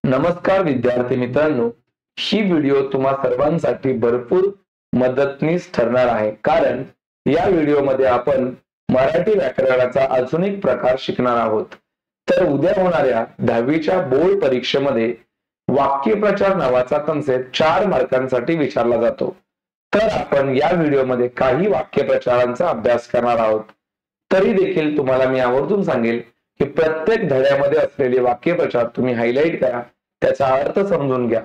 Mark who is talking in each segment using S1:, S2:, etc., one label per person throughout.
S1: नमस्कार विद्यार्थी मित्रांनो, ही व्हिडिओ तुम्हा सर्वांसाठी भरपूर मदतनीस ठरणार आहे, कारण या व्हिडिओमध्ये आपण मराठी व्याकरणाचा अजून एक प्रकार शिकणार आहोत। तर उद्या होणाऱ्या 10वीच्या बोर्ड परीक्षेमध्ये वाक्यप्रचार नावाचा कन्सेप्ट 4 मार्कांसाठी विचारला जातो। तर आपण या व्हिडिओमध्ये काही वाक्यप्रचारांचा अभ्यास करणार आहोत। तरी देखील तुम्हाला मी आवर्जून सांगेल की प्रत्येक धड्यामध्ये असलेले वाक्यप्रचार तुम्ही हायलाइट करा, त्याचा अर्थ समजून घ्या।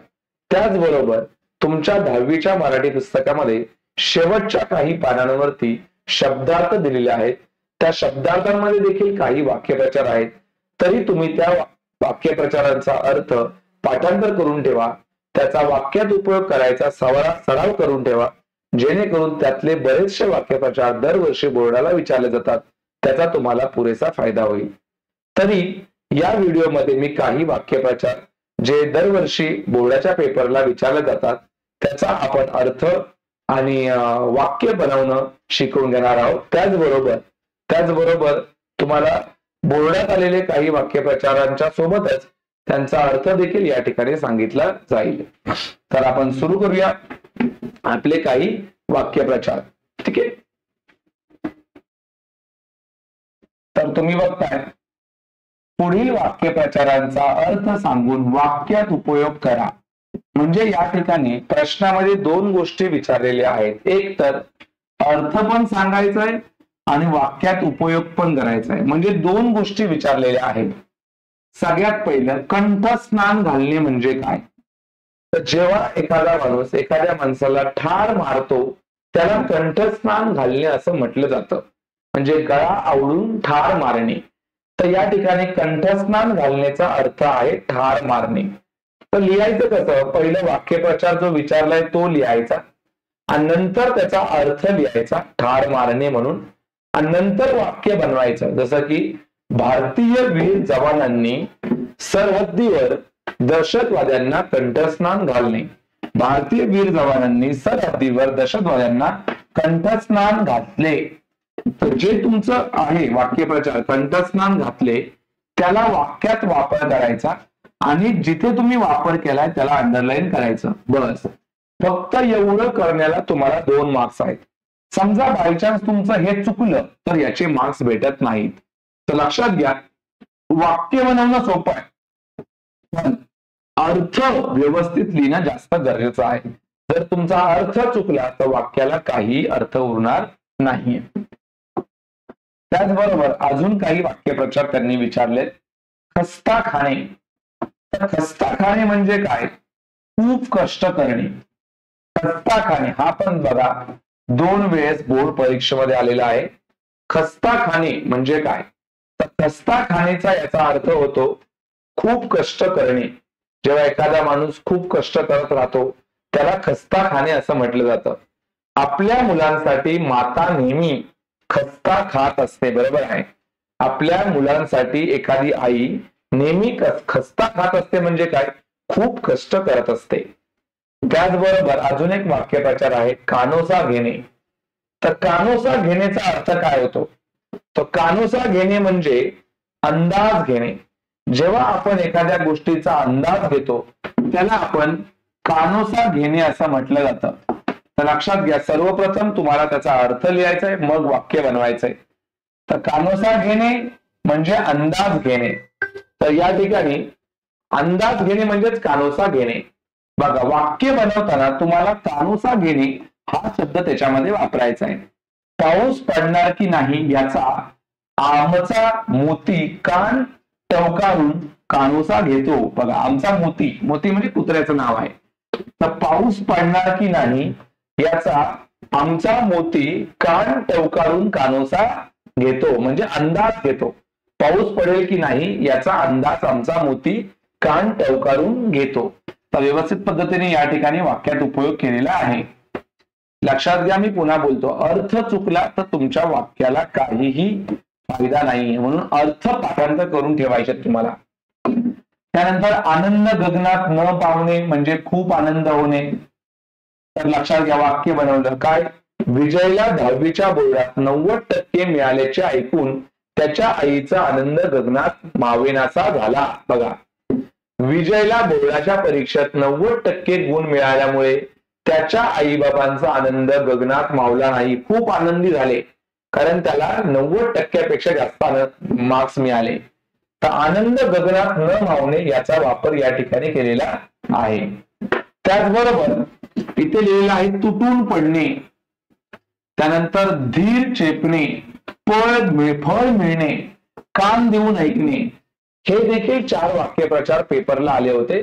S1: त्याचबरोबर तुमच्या 10वीच्या मराठी पुस्तकामध्ये शेवटच्या काही पानांवरती शब्दार्थ दिलेले आहेत, त्या शब्दार्थांमध्ये देखील काही वाक्यप्रचार आहेत। तरी तुम्ही त्या वाक्यप्रचारांचा अर्थ पाठांतर करून ठेवा, त्याचा वाक्यात उपयोग करायचा सराव करून ठेवा, जेणेकरून त्यातले बरेचसे वाक्यप्रचार दरवर्षी बोर्डाला विचारले जातात, त्याचा तुम्हाला पुरेसा फायदा होईल। तरी या व्हिडिओमध्ये मी काही वाक्यप्रचार जे दरवर्षी बोर्डाच्या पेपरला विचारले जातात त्याचा आपण अर्थ आणि वाक्य बनवणं शिकून घेणार आहोत। त्याचबरोबर तुम्हाला बोर्डात आलेले काही वाक्यप्रचारांच्या सोबतच त्यांचा अर्थ देखील या ठिकाणी सांगितला जाईल। तर आपण सुरू करूया आपले काही वाक्यप्रचार। ठीक आहे, तर तुम्ही बघताय पुढील वाक्यप्रचारांचा अर्थ सांगून वाक्यात उपयोग करा। म्हणजे या ठिकाणी प्रश्नामध्ये 2 गोष्टी विचारलेल्या आहेत, एक तर अर्थ पण सांगायचा आहे आणि वाक्यात उपयोग पण करायचा आहे, म्हणजे 2 गोष्टी विचारलेल्या आहेत। सगळ्यात पहिलं कंठस्नान घालणे म्हणजे काय? तर जेव्हा एखादा माणूस एखाद्या माणसाला ठार मारतो त्याला कंठस्नान घालणे असं म्हटलं जातं, म्हणजे गळा आवळून ठार मारणे। तर या ठिकाणी कंठस्नान घालण्याचा अर्थ आहे ठार मारणे। तर लिहायचं कसं? पहिलं वाक्यप्रचार जो विचारलाय तो लिहायचा आणि नंतर त्याचा अर्थ लिहायचा ठार मारणे म्हणून, आणि नंतर वाक्य बनवायचं, जसं की भारतीय वीर जवानांनी सरहद्दीवर दहशतवाद्यांना कंठस्नान घालणे। भारतीय वीर जवानांनी सरहद्दीवर दहशतवाद्यांना कंठस्नान घातले। तर जे तुमचं आहे वाक्यप्रचार कंठस्नान घातले त्याला वाक्यात वापर करायचा आणि जिथे तुम्ही वापर केलाय त्याला अंडरलाईन करायचं, बस। फक्त एवढं करण्याला तुम्हाला 2 मार्क्स आहेत। समजा बायचान्स तुमचं हे चुकलं तर याचे मार्क्स भेटत नाहीत। तर लक्षात घ्या, वाक्य बनवणं सोपं आहे पण अर्थ व्यवस्थित लिहिणं जास्त गरजेचं आहे। जर तुमचा अर्थ चुकला तर वाक्याला काही अर्थ उरणार नाही। त्याचबरोबर अजून काही वाक्यप्रचार त्यांनी विचारले। खस्ता खाणे, तर खस्ता खाणे म्हणजे काय? खूप कष्ट करणे। खस्ता खाणे हा पण बघा 2 वेळेस बोर्ड परीक्षेमध्ये आलेला आहे। खस्ता खाणे म्हणजे काय? तर खस्ता खाणेचा याचा अर्थ होतो खूप कष्ट करणे। जेव्हा एखादा माणूस खूप कष्ट करत राहतो त्याला खस्ता खाणे असं म्हटलं जातं। आपल्या मुलांसाठी माता नेहमी खस्ता खात असते, बरोबर आहे। आपल्या मुलांसाठी एखादी आई नेहमी खस्ता खात असते, म्हणजे काय? खूप कष्ट करत असते। त्याचबरोबर अजून एक वाक्यप्रचार आहे कानोसा घेणे। तर कानोसा घेण्याचा अर्थ काय होतो? तर कानोसा घेणे म्हणजे अंदाज घेणे। जेव्हा आपण एखाद्या गोष्टीचा अंदाज घेतो त्याला आपण कानोसा घेणे असं म्हटलं जातं। तर लक्षात घ्या, सर्वप्रथम तुम्हाला त्याचा अर्थ लिहायचा आहे मग वाक्य बनवायचंय। तर कानोसा घेणे म्हणजे अंदाज घेणे। तर या ठिकाणी अंदाज घेणे म्हणजेच कानोसा घेणे। बघा, वाक्य बनवताना तुम्हाला कानोसा घेणे हा शब्द त्याच्यामध्ये वापरायचा आहे। पाऊस पडणार की नाही याचा आमचा मोती कान टवकारून कानोसा घेतो। बघा, आमचा मोती, मोती म्हणजे कुत्र्याचं नाव आहे। तर पाऊस पडणार की नाही याचा आमचा मोती कान टवकारून कानोसा घेतो, म्हणजे अंदाज घेतो। पाऊस पडेल की नाही याचा अंदाज आमचा मोती कान टवकारून घेतो। तर व्यवस्थित पद्धतीने या ठिकाणी वाक्यात उपयोग केलेला आहे। लक्षात घ्या, मी पुन्हा बोलतो, अर्थ चुकला तर तुमच्या वाक्याला काहीही फायदा नाही, म्हणून अर्थ पाठांतर करून ठेवायचे तुम्हाला। त्यानंतर आनंद गगनात न पावणे म्हणजे खूप आनंद होणे। तर लक्षात घ्या, वाक्य बनवलं काय? विजयला 10वीच्या बोर्डात 90% मिळाल्याचे ऐकून त्याच्या आईचा आनंद गगनात मावेनासा झाला। बघा, विजयला बोर्डाच्या परीक्षेत 90% गुण मिळाल्यामुळे त्याच्या आईबाबांचा आनंद गगनात मावला नाही. खूप आनंदी झाले कारण त्याला 90%पेक्षा जास्त मार्क्स मिळाले. तर आनंद गगनात न मावणे याचा वापर या ठिकाणी केलेला आहे. त्याचबरोबर इथे लिहिलेलं आहे तुटून पडणे, त्यानंतर धीर चेपणे, फळ मिळणे, कान देऊन ऐकणे, हे देखील 4 वाक्यप्रचार पेपरला आले होते.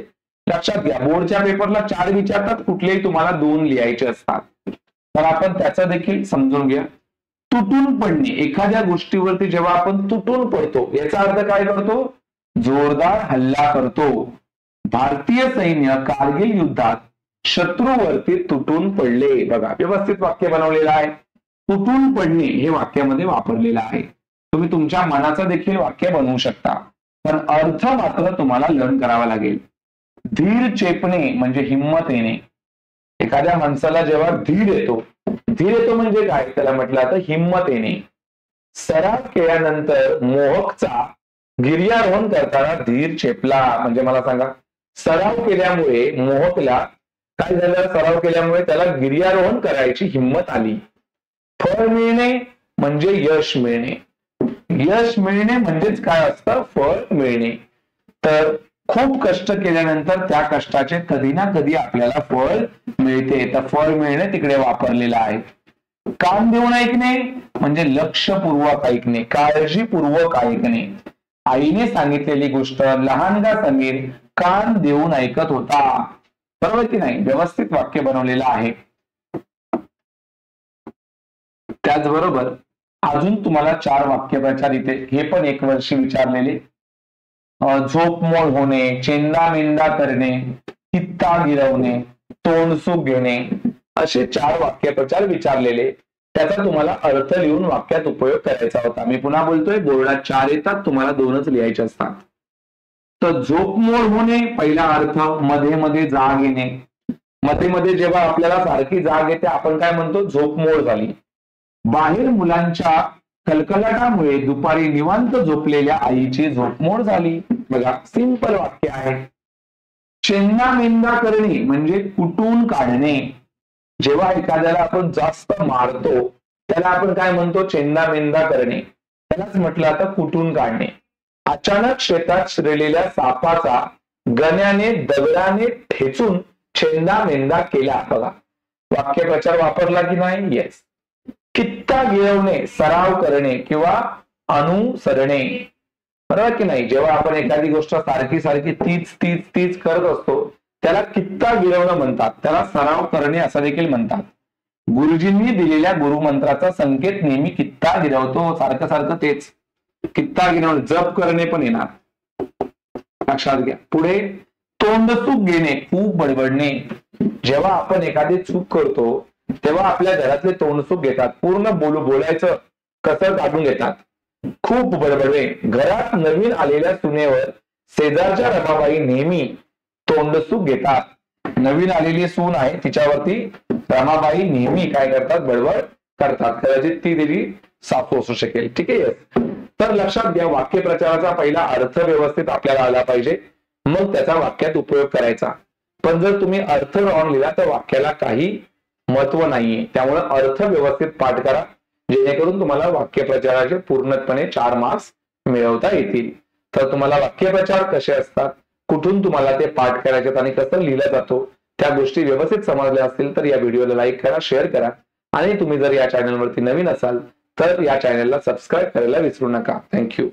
S1: लक्षात घ्या, बोर्डच्या पेपरला 4 विचारतात, कुठलेही तुम्हाला 2 लिहायचे असतात. तर आपण त्याचं देखील समजून घ्या. तुटून पडणे, एखाद्या गोष्टीवरती जेव्हा आपण तुटून पडतो याचा अर्थ काय करतो? जोरदार हल्ला करतो. भारतीय सैन्य कारगिल युद्धात शत्रूवरती तुटून पडले. बघा, व्यवस्थित वाक्य बनवलेलं आहे. तुटून पडणे हे वाक्यामध्ये वापरलेलं आहे. तुम्ही तुमच्या मनाचं देखील वाक्य बनवू शकता, पण अर्थ मात्र तुम्हाला लर्न करावा लागेल. धीर चेपणे म्हणजे हिंमत येणे. एखाद्या माणसाला जेव्हा धीर येतो म्हणजे काय? त्याला म्हटलं तर हिंमत येणे. सराव केल्यानंतर मोहकचा गिर्यारोहण करताना धीर चेपला. म्हणजे मला सांगा, सराव केल्यामुळे मोहकला काय झालं? सराव केल्यामुळे त्याला गिर्यारोहण करायची हिंमत आली. फळ मिळणे म्हणजे यश मिळणे. यश मिळणे म्हणजेच काय असतं? फळ मिळणे. तर खूप कष्ट केल्यानंतर त्या कष्टाचे कधी ना कधी आपल्याला फळ मिळते. तर फळ मिळणे तिकडे वापरलेलं आहे. कान देऊन ऐकणे म्हणजे लक्षपूर्वक ऐकणे, काळजीपूर्वक ऐकणे. आईने सांगितलेली गोष्ट लहानगा समीर कान देऊन ऐकत होता. बरोबर की नाही? व्यवस्थित वाक्य बनवलेलं आहे. त्याचबरोबर अजून तुम्हाला 4 वाक्यप्रचार इथे हे पण 1 वर्षी विचारलेले. झोपमोड होणे, चेंदामेंदा करणे, कित्ता गिरवणे, तोंडसुख घेणे, असे 4 वाक्यप्रचार विचारलेले. त्याचा तुम्हाला अर्थ लिहून वाक्यात उपयोग करायचा होता. मी पुन्हा बोलतोय, बोर्डात 4 येतात, तुम्हाला 2च लिहायचे असतात. तर झोपमोड होणे पहिला अर्थ, मध्ये मध्ये जाग येणे. मध्ये मध्ये जेव्हा आपल्याला सारखी जाग येते आपण काय म्हणतो? झोपमोड झाली. बाहेर मुलांच्या कलकलाटामुळे दुपारी निवांत झोपलेल्या आईची झोपमोड झाली. बघा, सिंपल वाक्य आहे. चेंदामेंदा करणे म्हणजे कुटून काढणे. जेव्हा एखाद्याला आपण जास्त मारतो त्याला आपण काय म्हणतो? चेंदामेंदा करणे. त्यालाच म्हटलं आता कुटून काढणे. अचानक शेतात शिरलेल्या सापाचा गण्याने दगडाने ठेचून चेंदामेंदा केला. बघा, वाक्यप्रचार वापरला की नाही? येस. कित्ता गिरवणे, सराव करणे किंवा अनुसरणे. बरोबर की नाही? जेव्हा आपण एखादी गोष्ट सारखी सारखी तीच करत असतो त्याला कित्ता गिरवणं म्हणतात. त्याला सराव करणे असं देखील म्हणतात. गुरुजींनी दिलेल्या गुरुमंत्राचा संकेत नेहमी कित्ता गिरवतो. सारखं सारखं तेच कित्ता गिरवणे. जप करणे पण येणार, लक्षात घ्या. पुढे तोंडसुख घेणे, खूप बडबडणे. जेव्हा आपण एखादी चूक करतो तेव्हा आपल्या घरातले तोंडसुख घेतात. पूर्ण बोलायचं कसर काढून घेतात. खूप बडबडणे. घरात नवीन आलेल्या सुनेवर शेजारच्या रमाबाई नेहमी तोंडसुख घेतात. नवीन आलेली सून आहे तिच्यावरती रमाबाई नेहमी काय करतात? बडबड करतात. कदाचित ती देवी सासू असू शकेल. ठीक आहे. तर लक्षात घ्या, वाक्यप्रचाराचा पहिला अर्थ व्यवस्थित आपल्याला आला पाहिजे, मग त्याचा वाक्यात उपयोग करायचा. पण जर तुम्ही अर्थ रॉंग लिहिला तर वाक्याला काही महत्व नाहीये. त्यामुळे अर्थ व्यवस्थित पाठ करा, जेणेकरून तुम्हाला वाक्यप्रचाराचे पूर्णपणे 4 मार्क्स मिळवता येतील. तर तुम्हाला वाक्यप्रचार कसे असतात, कुठून तुम्हाला ते पाठ करायचे आणि कसं लिहिलं जातो, त्या गोष्टी व्यवस्थित समजल्या असतील तर या व्हिडिओला लाईक करा, शेअर करा. आणि तुम्ही जर या चॅनलवरती नवीन असाल तर या चॅनलला सबस्क्राईब करायला विसरू नका. थँक्यू.